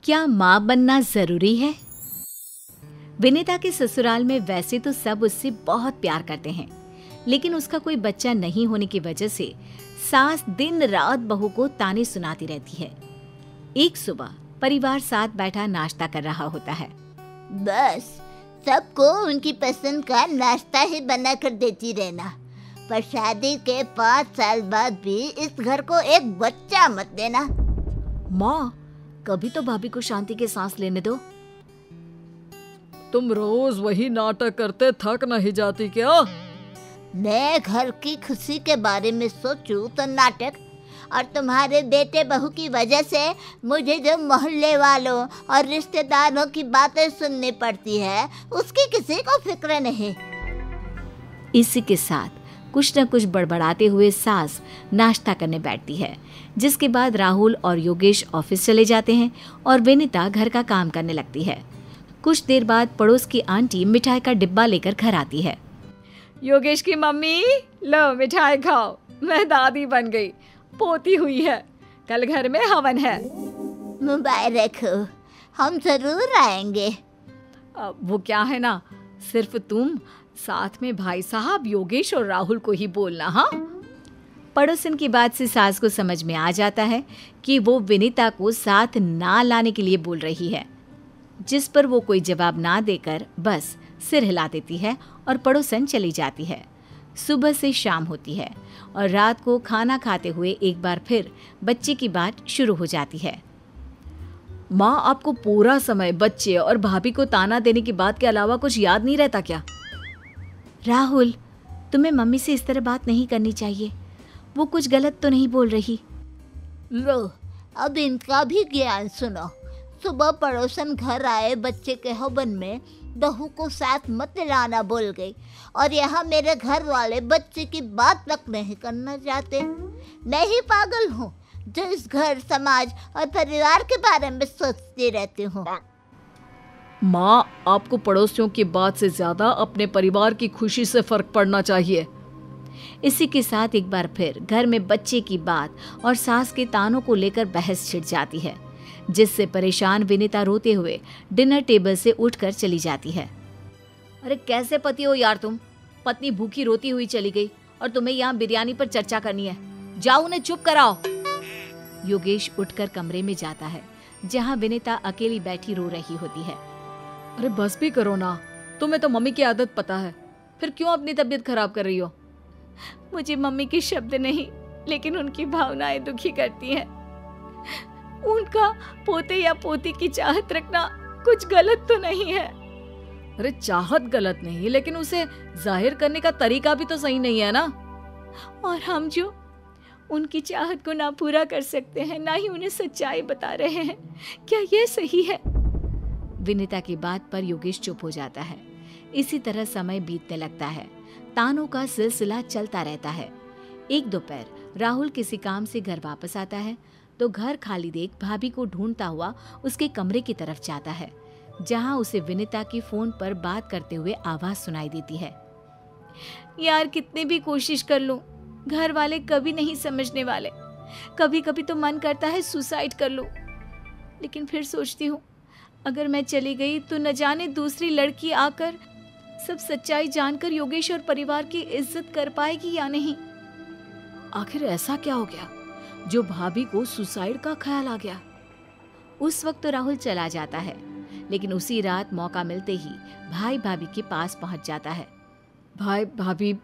क्या माँ बनना जरूरी है? विनीता के ससुराल में वैसे तो सब उससे बहुत प्यार करते हैं, लेकिन उसका कोई बच्चा नहीं होने की वजह से सास दिन रात बहू को ताने सुनाती रहती है। एक सुबह परिवार साथ बैठा नाश्ता कर रहा होता है। बस सबको उनकी पसंद का नाश्ता ही बना कर देती रहना, पर शादी के 5 साल बाद भी इस घर को एक बच्चा मत देना। माँ, कभी तो भाभी को शांति के सांस लेने दो। तुम रोज वही नाटक करते थक नहीं जाती क्या? मैं घर की खुशी के बारे में सोचूं तो नाटक, और तुम्हारे बेटे बहू की वजह से मुझे जो मोहल्ले वालों और रिश्तेदारों की बातें सुननी पड़ती है उसकी किसी को फिक्र नहीं। इसी के साथ कुछ न कुछ बड़बड़ाते हुए सास नाश्ता करने बैठती है, जिसके बाद राहुल और योगेश ऑफिस चले जाते हैं और विनीता घर का काम करने लगती है। कुछ देर बाद पड़ोस की आंटी मिठाई का डिब्बा लेकर घर आती है। योगेश की मम्मी, लो मिठाई खाओ, मैं दादी बन गई, पोती हुई है, कल घर में हवन है। मुबारक हो, हम जरूर आएंगे। वो क्या है ना, सिर्फ तुम, साथ में भाई साहब योगेश और राहुल को ही बोलना। हाँ, पड़ोसन की बात से सास को समझ में आ जाता है कि वो विनीता को साथ ना लाने के लिए बोल रही है, जिस पर वो कोई जवाब ना देकर बस सिर हिला देती है और पड़ोसन चली जाती है। सुबह से शाम होती है और रात को खाना खाते हुए एक बार फिर बच्चे की बात शुरू हो जाती है। माँ, आपको पूरा समय बच्चे और भाभी को ताना देने की बात के अलावा कुछ याद नहीं रहता क्या? राहुल, तुम्हें मम्मी से इस तरह बात नहीं करनी चाहिए, वो कुछ गलत तो नहीं बोल रही। लो, अब इनका भी ज्ञान सुनो। सुबह पड़ोसन घर आए बच्चे के हवन में बहू को साथ मत लाना बोल गई, और यहाँ मेरे घर वाले बच्चे की बात तक नहीं करना चाहते। मैं ही पागल हूँ जो इस घर, समाज और परिवार के बारे में सोचती रहती हूँ। माँ, आपको पड़ोसियों की बात से ज्यादा अपने परिवार की खुशी से फर्क पड़ना चाहिए। इसी के साथ एक बार फिर घर में बच्चे की बात और सास के तानों को लेकर बहस छिड़ जाती है, जिससे परेशान विनीता रोते हुए डिनर टेबल से उठकर चली जाती है। अरे कैसे पति हो यार तुम? पत्नी भूखी रोती हुई चली गई और तुम्हें यहाँ बिरयानी पर चर्चा करनी है। जाओ उन्हें चुप कराओ। योगेश उठकर कमरे में जाता है, जहाँ विनीता अकेली बैठी रो रही होती है। अरे बस भी करो ना, तुम्हें तो मम्मी की आदत पता है, फिर क्यों अपनी तबीयत खराब कर रही हो? मुझे मम्मी के शब्द नहीं, लेकिन उनकी भावनाएं दुखी करती हैं। उनका पोते या पोती की चाहत रखना कुछ गलत तो नहीं है। अरे चाहत गलत नहीं, लेकिन उसे जाहिर करने का तरीका भी तो सही नहीं है ना। और हम जो उनकी चाहत को ना पूरा कर सकते हैं, ना ही उन्हें सच्चाई बता रहे हैं, क्या ये सही है? विनीता की बात पर योगेश चुप हो जाता है। इसी तरह समय बीतने लगता है। तानों का सिलसिला चलता रहता है। एक दोपहर राहुल किसी काम से घर वापस आता है तो घर खाली देख भाभी को ढूंढता हुआ उसके कमरे की तरफ जाता है, जहां उसे विनीता की फोन पर बात करते हुए आवाज सुनाई देती है। यार, कितनी भी कोशिश कर लूं, घर वाले कभी नहीं समझने वाले। कभी कभी तो मन करता है सुसाइड कर लूं, लेकिन फिर सोचती हूँ अगर मैं चली गई तो न जाने दूसरी लड़की आकर सब सच्चाई जानकर योगेश और परिवार की इज्जत कर पाएगी या नहीं। आखिर ऐसा क्या हो गया जो भाभी को सुसाइड का ख्याल आ गया? उस वक्त तो राहुल चला जाता है, लेकिन उसी रात मौका मिलते ही भाई भाभी के पास पहुंच जाता है। भाई भाभी,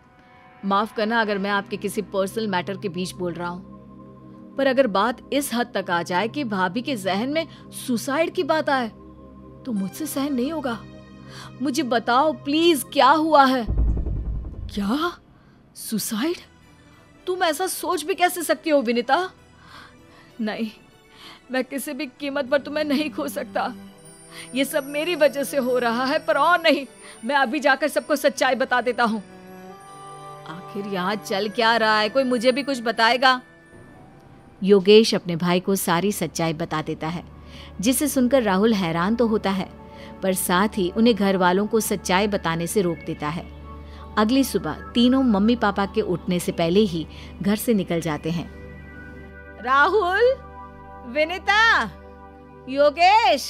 माफ करना अगर मैं आपके किसी पर्सनल मैटर के बीच बोल रहा हूँ, पर अगर बात इस हद तक आ जाए कि भाभी के जहन में सुसाइड की बात आए तो मुझसे सहन नहीं होगा। मुझे बताओ प्लीज, क्या हुआ है? क्या सुसाइड? तुम ऐसा सोच भी कैसे सकती हो विनीता? नहीं, मैं किसी भी कीमत पर तुम्हें नहीं खो सकता। ये सब मेरी वजह से हो रहा है, पर और नहीं। मैं अभी जाकर सबको सच्चाई बता देता हूँ। आखिर यहाँ चल क्या रहा है? कोई मुझे भी कुछ बताएगा? योगेश अपने भाई को सारी सच्चाई बता देता है, जिसे सुनकर राहुल हैरान तो होता है, पर साथ ही उन्हें घर वालों को सच्चाई बताने से रोक देता है। अगली सुबह तीनों मम्मी पापा के उठने से पहले ही घर से निकल जाते हैं। राहुल, विनीता, योगेश,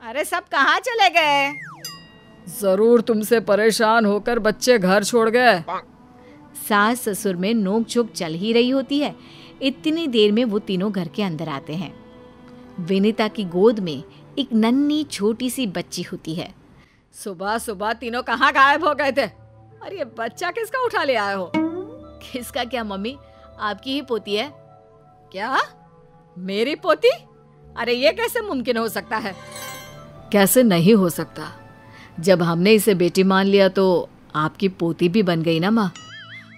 अरे सब कहाँ चले गए? जरूर तुमसे परेशान होकर बच्चे घर छोड़ गए। सास ससुर में नोक झोंक चल ही रही होती है। इतनी देर में वो तीनों घर के अंदर आते हैं। विनीता की गोद में एक नन्ही छोटी सी बच्ची होती है। सुबह सुबह तीनों कहाँ गायब हो गए थे? और ये बच्चा किसका उठा ले आए हो? किसका क्या मम्मी, आपकी ही पोती है। क्या? मेरी पोती? अरे ये कैसे मुमकिन हो सकता है? कैसे नहीं हो सकता? जब हमने इसे बेटी मान लिया तो आपकी पोती भी बन गई ना माँ।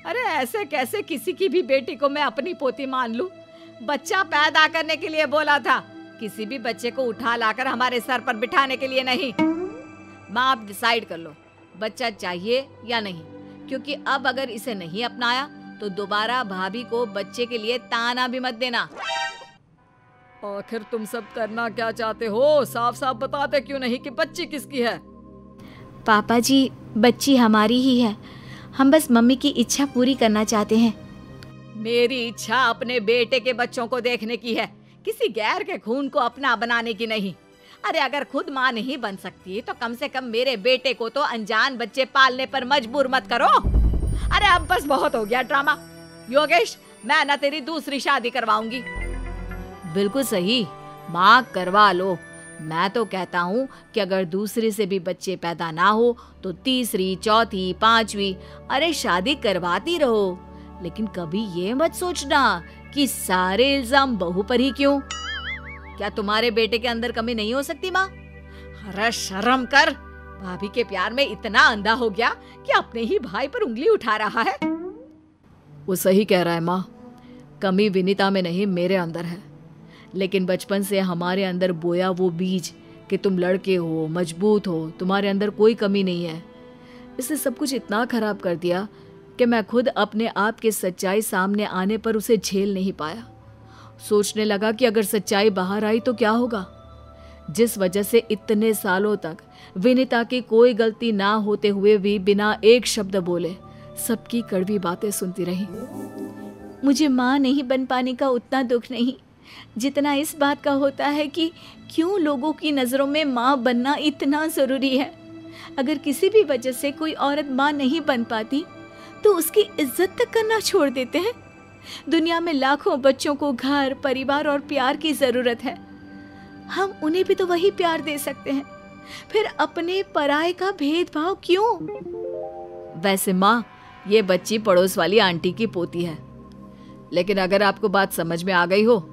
अरे ऐसे कैसे किसी की भी बेटी को मैं अपनी पोती मान लूं? बच्चा पैदा करने के लिए बोला था, किसी भी बच्चे को उठा लाकर हमारे सर पर बिठाने के लिए नहीं। माँ आप डिसाइड कर लो, बच्चा चाहिए या नहीं, क्योंकि अब अगर इसे नहीं अपनाया तो दोबारा भाभी को बच्चे के लिए ताना भी मत देना। आखिर तुम सब करना क्या चाहते हो? साफ साफ बताते क्यों नहीं कि बच्ची किसकी है? पापा जी, बच्ची हमारी ही है। हम बस मम्मी की इच्छा पूरी करना चाहते हैं। मेरी इच्छा अपने बेटे के बच्चों को देखने की है, किसी गैर के खून को अपना बनाने की नहीं। अरे अगर खुद माँ नहीं बन सकती तो कम से कम मेरे बेटे को तो अनजान बच्चे पालने पर मजबूर मत करो। अरे अब बस बहुत हो गया ड्रामा। योगेश, मैं ना तेरी दूसरी शादी करवाऊंगी। बिल्कुल सही माँ, करवा लो। मैं तो कहता हूँ कि अगर दूसरे से भी बच्चे पैदा ना हो तो तीसरी, चौथी, पांचवी, अरे शादी करवाती रहो, लेकिन कभी ये मत सोचना कि सारे इल्जाम बहू पर ही क्यों। क्या तुम्हारे बेटे के अंदर कमी नहीं हो सकती माँ? अरे शर्म कर, भाभी के प्यार में इतना अंधा हो गया कि अपने ही भाई पर उंगली उठा रहा है। वो सही कह रहा है माँ, कमी विनीता में नहीं मेरे अंदर है। लेकिन बचपन से हमारे अंदर बोया वो बीज कि तुम लड़के हो, मजबूत हो, तुम्हारे अंदर कोई कमी नहीं है, इसने सब कुछ इतना खराब कर दिया कि मैं खुद अपने आप की सच्चाई सामने आने पर उसे झेल नहीं पाया। सोचने लगा कि अगर सच्चाई बाहर आई तो क्या होगा। जिस वजह से इतने सालों तक विनीता की कोई गलती ना होते हुए भी बिना एक शब्द बोले सबकी कड़वी बातें सुनती रही। मुझे माँ नहीं बन पाने का उतना दुख नहीं जितना इस बात का होता है कि क्यों लोगों की नज़रों में माँ बनना इतना ज़रूरी है। अगर किसी भी वजह से कोई औरत माँ नहीं बन पाती तो उसकी इज्जत तक करना छोड़ देते हैं। दुनिया में लाखों बच्चों को घर, परिवार और प्यार की ज़रूरत है। हम उन्हें भी तो वही प्यार दे सकते हैं, फिर अपने पराये का भेदभाव क्यों? वैसे माँ, ये बच्ची पड़ोस वाली आंटी की पोती है, लेकिन अगर आपको बात समझ में आ गई हो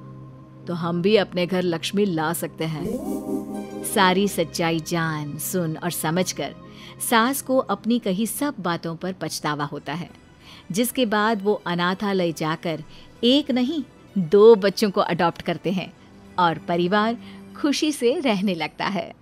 तो हम भी अपने घर लक्ष्मी ला सकते हैं। सारी सच्चाई जान, सुन और समझकर सास को अपनी कही सब बातों पर पछतावा होता है, जिसके बाद वो अनाथालय जाकर एक नहीं 2 बच्चों को अडॉप्ट करते हैं और परिवार खुशी से रहने लगता है।